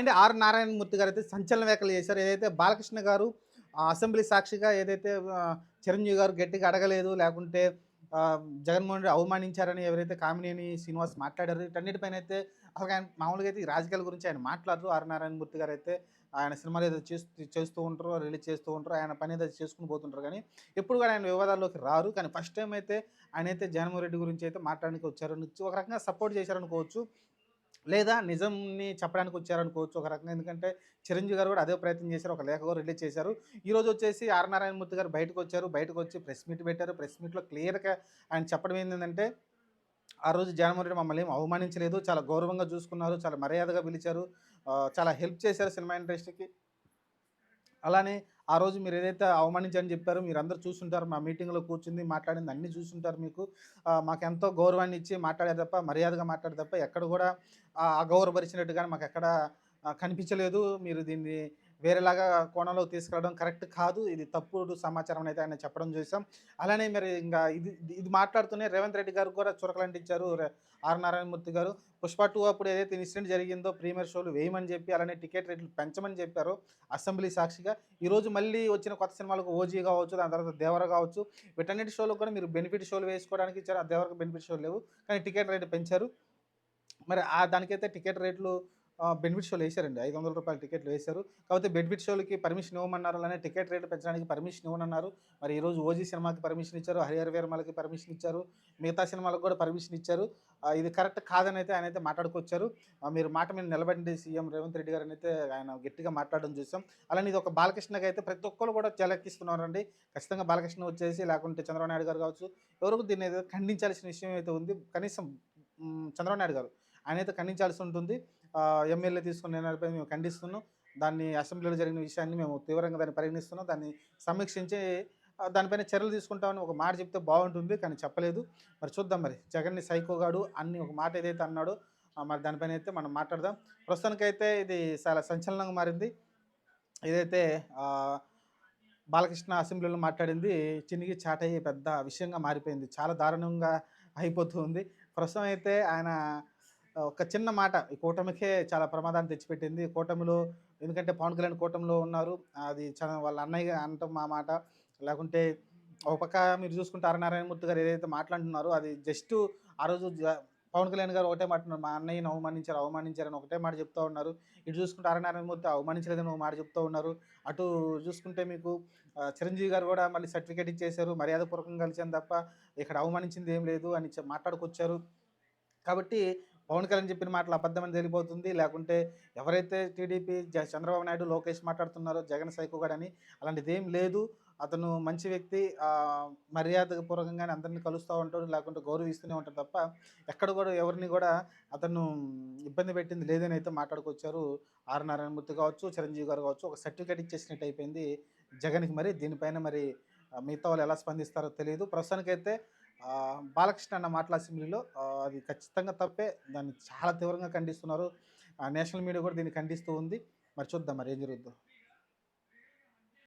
అంటే ఆర్ నారాయణమూర్తి గారైతే సంచలన వ్యాఖ్యలు చేశారు. ఏదైతే బాలకృష్ణ గారు అసెంబ్లీ సాక్షిగా ఏదైతే చిరంజీవి గారు గట్టిగా అడగలేదు, లేకుంటే జగన్మోహన్ రెడ్డి అవమానించారని ఎవరైతే కామినేని శ్రీనివాస్ మాట్లాడారో వీటన్నిటిపైనైతే అసలు ఆయన మామూలుగా అయితే ఈ రాజకీయాల గురించి ఆయన మాట్లాడరు. ఆర్ నారాయణమూర్తి గారైతే ఆయన సినిమాలు ఏదో చేస్తూ ఉంటారు, రిలీజ్ చేస్తూ ఉంటారు. ఆయన పని ఏదో చేసుకొని పోతుంటారు గానీ, ఎప్పుడు కూడా ఆయన వివాదాల్లోకి రారు. కానీ ఫస్ట్ టైమ్ అయితే ఆయనైతే జగన్మోహన్ రెడ్డి గురించి అయితే మాట్లాడడానికి వచ్చారు. ఒక రకంగా సపోర్ట్ చేశారనుకోవచ్చు. లేదా నిజంని చెప్పడానికి వచ్చారనుకోవచ్చు ఒక రకంగా. ఎందుకంటే చిరంజీవి గారు కూడా అదే ప్రయత్నం చేశారు. ఒక లేఖ కూడా రిలీజ్ చేశారు. ఈరోజు వచ్చేసి ఆర్ నారాయణమూర్తి గారు బయటకొచ్చారు. బయటకొచ్చి ప్రెస్ మీట్ పెట్టారు. ప్రెస్ మీట్‌లో క్లియర్‌గా ఆయన చెప్పడం ఏందేందంటే, "ఆ రోజు జగన్మోహన్ రెడ్డి మమ్మల్ని ఏమి అవమానించలేదు. చాలా గౌరవంగా చూసుకున్నారు. చాలా మర్యాదగా పిలిచారు. చాలా హెల్ప్ చేశారు సినిమా ఇండస్ట్రీకి. అలానే ఆ రోజు మీరేదైతే అవమానించారని చెప్పారో మీరందరూ చూసుంటారు. మా మీటింగ్‌లో కూర్చుంది, మాట్లాడింది అన్నీ చూసుంటారు మీకు. మాకెంతో గౌరవాన్ని ఇచ్చి మాట్లాడారు తప్ప, మర్యాదగా మాట్లాడారు తప్ప, ఎక్కడ కూడా అగౌరవపరిచినట్టు గాని మాకెక్కడ కనిపించలేదు. మీరు దీన్ని వేరేలాగా కోణంలోకి తీసుకెళ్ళడం కరెక్ట్ కాదు. ఇది తప్పుడు సమాచారం అయితే ఆయన చెప్పడం చూసాం. అలానే మరి ఇంగా ఇది ఇది మాట్లాడుతూనే రేవంత్ రెడ్డి గారికి కూడా చురకలంటించారు. ఆర్ నారాయణమూర్తి గారు. 'పుష్ప 2' అప్పుడు ఏదైతే ఇన్సిడెంట్ జరిగిందో ప్రీమియర్ షోలు వేయమని చెప్పి, అలానే టికెట్ రేట్లు పెంచమని చెప్పారో అసెంబ్లీ సాక్షిగా, ఈరోజు మళ్ళీ వచ్చిన కొత్త సినిమాలకు 'ఓజీ' కావచ్చు, దాని తర్వాత 'దేవర' కావచ్చు, వీటన్నిటి షోలకు కూడా మీరు బెనిఫిట్ షోలు వేసుకోవడానికి ఇచ్చారు. ఆ 'దేవర'కి బెనిఫిట్ షోలు లేవు. కానీ టికెట్ రేట్ పెంచారు. మరి దానికైతే టికెట్ రేట్లు బెనిఫిట్ షోలు ఏశారండి. రూ. 500 టికెట్లు వేశారు. కాకపోతే బెనిఫిట్ షోలకి పర్మిషన్ ఇవ్వమన్నారు. అలానే టికెట్ రేట్లు పెంచడానికి పర్మిషన్ ఇవ్వనన్నారు. మరి ఈరోజు 'ఓజీ' సినిమాకి పర్మిషన్ ఇచ్చారు. 'హరిహర వీరమల'కి పర్మిషన్ ఇచ్చారు. మిగతా సినిమాలకు కూడా పర్మిషన్ ఇచ్చారు. ఇది కరెక్ట్ కాదనైతే ఆయనైతే మాట్లాడుకొచ్చారు. మీరు మాట మీద నిలబడండి సీఎం రేవంత్ రెడ్డి గారనైతే ఆయన గట్టిగా మాట్లాడడం చూసాం. అలానే ఇది ఒక బాలకృష్ణకైతే ప్రతి ఒక్కళ్ళు కూడా జలకిస్తున్నారండి. ఖచ్చితంగా బాలకృష్ణ వచ్చేసి, లేకుంటే చంద్రబాబు నాయుడు గారు కావచ్చు, ఎవరు దీన్ని ఏదో ఖండించాల్సిన విషయం అయితే ఉంది. కనీసం చంద్రబాబు నాయుడు గారు ఆయనైతే ఖండించాల్సి ఉంటుంది. ఎమ్మెల్యే తీసుకున్న నిర్ణయాలపై మేము ఖండిస్తున్నాం. దాన్ని అసెంబ్లీలో జరిగిన విషయాన్ని మేము తీవ్రంగా దాన్ని పరిగణిస్తున్నాం. దాన్ని సమీక్షించి దానిపైన చర్యలు తీసుకుంటామని ఒక మాట చెప్తే బాగుంటుంది. కానీ చెప్పలేదు. మరి చూద్దాం మరి. జగన్‌ని సైకోగాడు అని ఒక మాట ఏదైతే అన్నాడో మరి దానిపైన అయితే మనం మాట్లాడదాం. ప్రస్తుతానికైతే ఇది చాలా సంచలనంగా మారింది. ఏదైతే బాలకృష్ణ అసెంబ్లీలో మాట్లాడింది చినిగి చాటయ్యి పెద్ద విషయంగా మారిపోయింది. చాలా దారుణంగా అయిపోతూ ఉంది. ప్రస్తుతం అయితే ఆయన ఒక చిన్న మాట ఈ కూటమికే చాలా ప్రమాదాన్ని తెచ్చిపెట్టింది. కూటమిలో ఎందుకంటే పవన్ కళ్యాణ్ కూటమిలో ఉన్నారు. అది వాళ్ళ అన్నయ్య అనటం ఆ మాట. లేకుంటే ఒక పక్క మీరు చూసుకుంటే ఆర్ నారాయణమూర్తి గారు ఏదైతే మాట్లాడుతున్నారో అది జస్టు ఆ రోజు పవన్ కళ్యాణ్ గారు ఒకటే మాట అన్నారు. మా అన్నయ్యని అవమానించారు, అవమానించారని ఒకటే మాట చెప్తా ఉన్నారు. ఇటు చూసుకుంటే ఆర్ నారాయణమూర్తి అవమానించలేదని ఒక మాట చెప్తూ ఉన్నారు. అటు చూసుకుంటే మీకు చిరంజీవి గారు కూడా మళ్ళీ సర్టిఫికేట్ ఇచ్చేశారు. మర్యాదపూర్వకంగా కలిసాను తప్ప ఇక్కడ అవమానించింది ఏం లేదు అని మాట్లాడుకొచ్చారు. కాబట్టి పవన్ కళ్యాణ్ చెప్పిన మాటలు అబద్ధమని తేలిపోతుంది. లేకుంటే ఎవరైతే టీడీపీ చంద్రబాబు నాయుడు, లోకేష్ మాట్లాడుతున్నారో జగన్ సైకోగాడని అలాంటిదేం లేదు. అతను మంచి వ్యక్తి. మర్యాదపూర్వకంగానే అందరిని కలుస్తా ఉంటాడు. లేకుంటే గౌరవిస్తూనే ఉంటాడు తప్ప ఎక్కడ కూడా ఎవరిని కూడా అతను ఇబ్బంది పెట్టింది లేదని అయితే మాట్లాడుకొచ్చారు. ఆర్ నారాయణమూర్తి కావచ్చు, చిరంజీవి గారు కావచ్చు. ఒక సర్టిఫికేట్ ఇచ్చేసినట్టు అయిపోయింది జగన్‌కి. మరి దీనిపైన మరి మిగతా వాళ్ళు ఎలా స్పందిస్తారో తెలీదు. ప్రస్తుతానికైతే బాలకృష్ణ అన్న మాటల అసెంబ్లీలో అది ఖచ్చితంగా తప్పే. దాన్ని చాలా తీవ్రంగా ఖండిస్తున్నారు. నేషనల్ మీడియా కూడా దీన్ని ఖండిస్తూ ఉంది. మరి చూద్దాం మరి ఏం జరుగుద్దో.